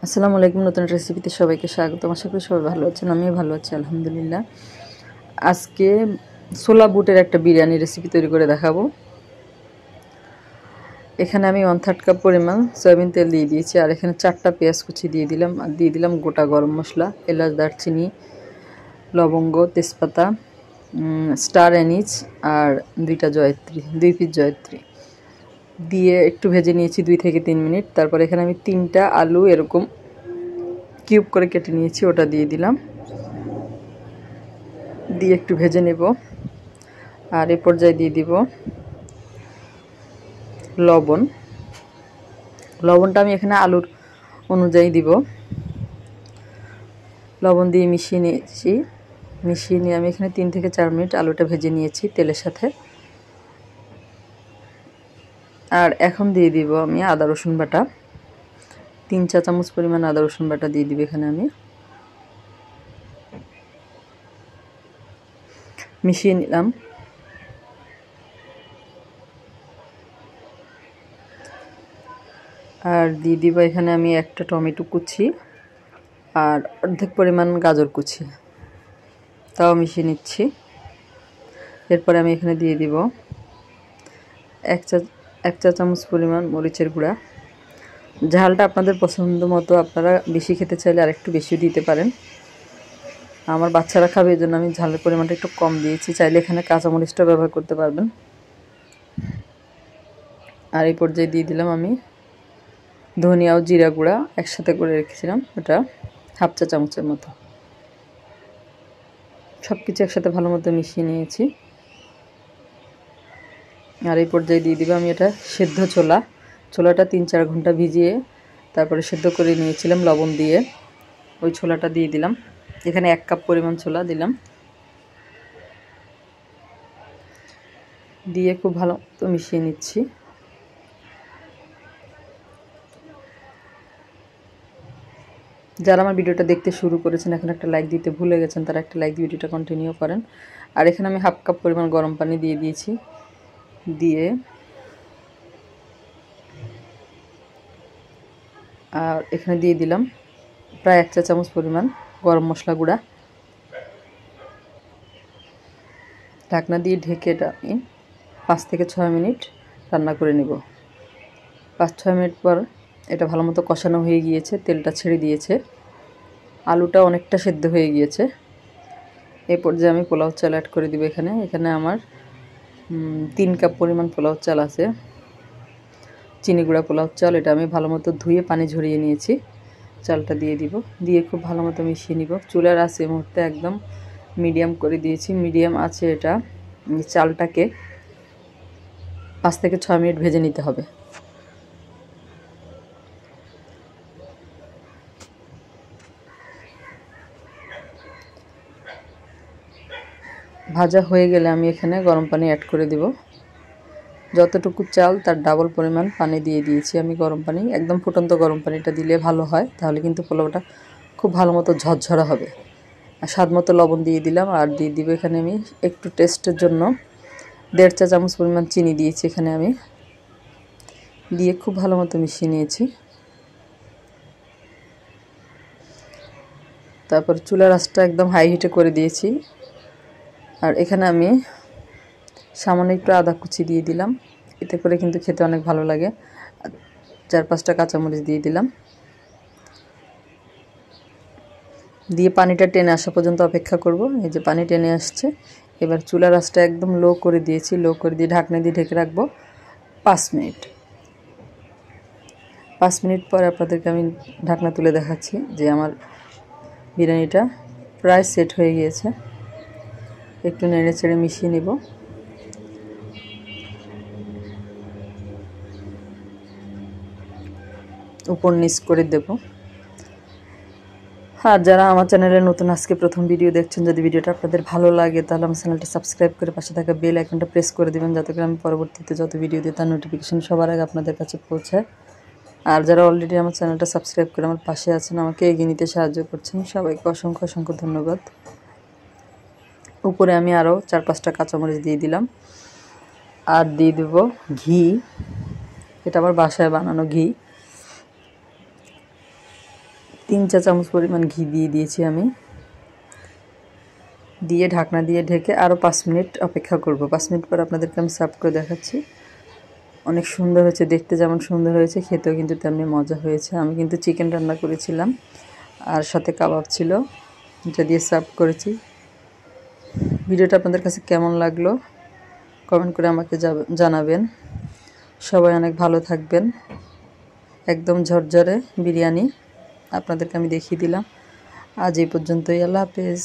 আসসালামু আলাইকুম। নতুন রেসিপিতে সবাইকে স্বাগত। আশা করি সবাই ভালো আছেন, আমিও ভালো আছি আলহামদুলিল্লাহ। আজকে ছোলা বুটের একটা বিরিয়ানি রেসিপি তৈরি করে দেখাবো। এখানে আমি 1/3 কাপ পরিমাণ সয়াবিন তেল দিয়ে দিয়েছি, আর এখানে 4টা পেঁয়াজ কুচি দিয়ে দিলাম, আর দিয়ে দিলাম গোটা গরম মশলা, এলাচ, দারচিনি, লবঙ্গ, তেজপাতা, স্টার অ্যানিজ আর 2 পিস জয়ত্রী দিয়ে একটু ভেজে নিয়েছি 2 থেকে 3 মিনিট। তারপর এখানে আমি 3টা আলু এরকম কিউব করে কেটে নিয়েছি, ওটা দিয়ে দিলাম, দিয়ে একটু ভেজে নেব। আর এই পর্যায়ে দিয়ে দিব লবণটা আমি এখানে আলুর অনুযায়ী দিব। লবণ দিয়ে মিশিয়ে নিয়ে আমি এখানে 3 থেকে 4 মিনিট আলুটা ভেজে নিয়েছি তেলের সাথে। আর এখন দিয়ে দিব আমি আদা রসুন বাটা, 3 চা চামচ পরিমাণ আদা রসুন বাটা দিয়ে দিব এখানে আমি। মিশিয়ে নিলাম। আর দিয়ে দিব এখানে আমি একটা টমেটো কুচি আর অর্ধেক পরিমাণ গাজর কুচি, তাও মিশিয়ে নিচ্ছি। এরপরে আমি এখানে দিয়ে দিব এক চা চামচ পরিমাণ মরিচের গুঁড়া। ঝালটা আপনাদের পছন্দ মতো, আপনারা বেশি খেতে চাইলে আরেকটু বেশি দিতে পারেন। আমার বাচ্চারা খাবে, এই জন্য আমি ঝালের পরিমাণটা একটু কম দিয়েছি, চাইলে এখানে কাঁচামরিচটা ব্যবহার করতে পারবেন। আর এই পর্যায়ে দিয়ে দিলাম আমি ধনিয়া ও জিরা গুঁড়া একসাথে করে রেখেছিলাম, ওটা 1/2 চা চামচের মতো। সব কিছু একসাথে ভালো মতো মিশিয়ে নিয়েছি। আর এই পর্যায়ে দিয়ে দিব আমি এটা সেদ্ধ ছোলাটা 3-4 ঘন্টা ভিজিয়ে তারপরে সেদ্ধ করে নিয়েছিলাম লবণ দিয়ে, ওই ছোলাটা দিয়ে দিলাম। এখানে 1 কাপ পরিমাণ ছোলা দিলাম, দিয়ে খুব ভালো মতো মিশিয়ে নিচ্ছি। যারা আমার ভিডিওটা দেখতে শুরু করেছেন এখন একটা লাইক দিতে ভুলে গেছেন, তারা একটা লাইক দিয়ে ভিডিওটা কন্টিনিউ করেন। আর এখানে আমি 1/2 কাপ পরিমাণ গরম পানি দিয়ে দিয়েছি, দিয়ে আর এখানে দিয়ে দিলাম প্রায় 1 চা চামচ পরিমাণ গরম মশলা গুঁড়া। ঢাকনা দিয়ে ঢেকে এটা আমি 5 থেকে 6 মিনিট রান্না করে নেব। 5-6 মিনিট পর এটা ভালো মতো কষানো হয়ে গিয়েছে, তেলটা ছেড়ে দিয়েছে, আলুটা অনেকটা সেদ্ধ হয়ে গিয়েছে। এই পর্যায়ে আমি পোলাও চাল অ্যাড করে দিব এখানে আমার 3 কাপ পরিমাণ পোলাও চাল আছে, চিনি গুঁড়া পোলাও চাল। এটা আমি ভালো মতো ধুয়ে পানি ঝরিয়ে নিয়েছি, চালটা দিয়ে দিব, দিয়ে খুব ভালো মতো মিশিয়ে নিব। চুলার আঁচ এই মুহূর্তে একদম মিডিয়াম করে দিয়েছি। মিডিয়াম আছে এটা চালটাকে 5 থেকে 6 মিনিট ভেজে নিতে হবে। ভাজা হয়ে গেলে আমি এখানে গরম পানি অ্যাড করে দিব। যতটুকু চাল তার ডাবল পরিমাণ পানি দিয়ে দিয়েছি আমি গরম পানি। একদম ফুটন্ত গরম পানিটা দিলে ভালো হয়, তাহলে কিন্তু পোলাওটা খুব ভালো মতো ঝরঝরা হবে। আর স্বাদ মতো লবণ দিয়ে দিলাম, আর দিয়ে দিব এখানে আমি একটু টেস্টের জন্য 1.5 চা চামচ পরিমাণ চিনি দিয়েছি এখানে আমি, দিয়ে খুব ভালো মতো মিশিয়ে নিয়েছি। তারপর চুলার আঁচটা একদম হাই হিটে করে দিয়েছি। আর এখানে আমি সামান্য একটু আদা কুচি দিয়ে দিলাম, এতে করে কিন্তু খেতে অনেক ভালো লাগে। 4-5টা কাঁচামরিচ দিয়ে দিলাম, দিয়ে পানিটা টেনে আসা পর্যন্ত অপেক্ষা করব। এই যে পানি টেনে আসছে। এবার চুলার আঁচটা একদম লো করে দিয়েছি, লো করে দিয়ে ঢাকনা দিয়ে ঢেকে রাখবো 5 মিনিট। 5 মিনিট পর আপনাদেরকে আমি ঢাকনা তুলে দেখাচ্ছি যে আমার বিরিয়ানিটা প্রায় সেট হয়ে গিয়েছে। একটু নেড়ে চেড়ে মিশিয়ে নিব। উপর নিচ করে দেব। আর যারা আমার চ্যানেলে নতুন আজকে প্রথম ভিডিও দেখছেন, যদি ভিডিওটা আপনাদের ভালো লাগে তাহলে আমার চ্যানেলটা সাবস্ক্রাইব করে পাশে থাকা বেল আইকনটা প্রেস করে দেবেন, যাতে করে আমি পরবর্তীতে যত ভিডিও দিই তার নোটিফিকেশন সবার আগে আপনাদের কাছে পৌঁছায়। আর যারা অলরেডি আমার চ্যানেলটা সাবস্ক্রাইব করে আমার পাশে আছেন, আমাকে এগিয়ে নিতে সাহায্য করছেন, সবাইকে অসংখ্য অসংখ্য ধন্যবাদ। উপরে আমি আরও 4-5টা কাঁচামরিচ দিয়ে দিলাম, আর দিয়ে দেব ঘি। এটা আমার বাসায় বানানো ঘি। 3 চা চামচ পরিমাণ ঘি দিয়ে দিয়েছি আমি। দিয়ে ঢাকনা দিয়ে ঢেকে আরও 5 মিনিট অপেক্ষা করব। 5 মিনিট পর আপনাদেরকে আমি সার্ভ করে দেখাচ্ছি। অনেক সুন্দর হয়েছে, দেখতে যেমন সুন্দর হয়েছে খেতেও কিন্তু তেমনি মজা হয়েছে। আমি কিন্তু চিকেন রান্না করেছিলাম আর সাথে কাবাব ছিল, যেটা দিয়ে সার্ভ করেছি। ভিডিওটা আপনাদের কাছে কেমন লাগলো কমেন্ট করে আমাকে জানাবেন। সবাই অনেক ভালো থাকবেন। একদম ঝরঝরে বিরিয়ানি আপনাদেরকে আমি দেখিয়ে দিলাম। আজ এই পর্যন্তই। আল্লাহ হাফেজ।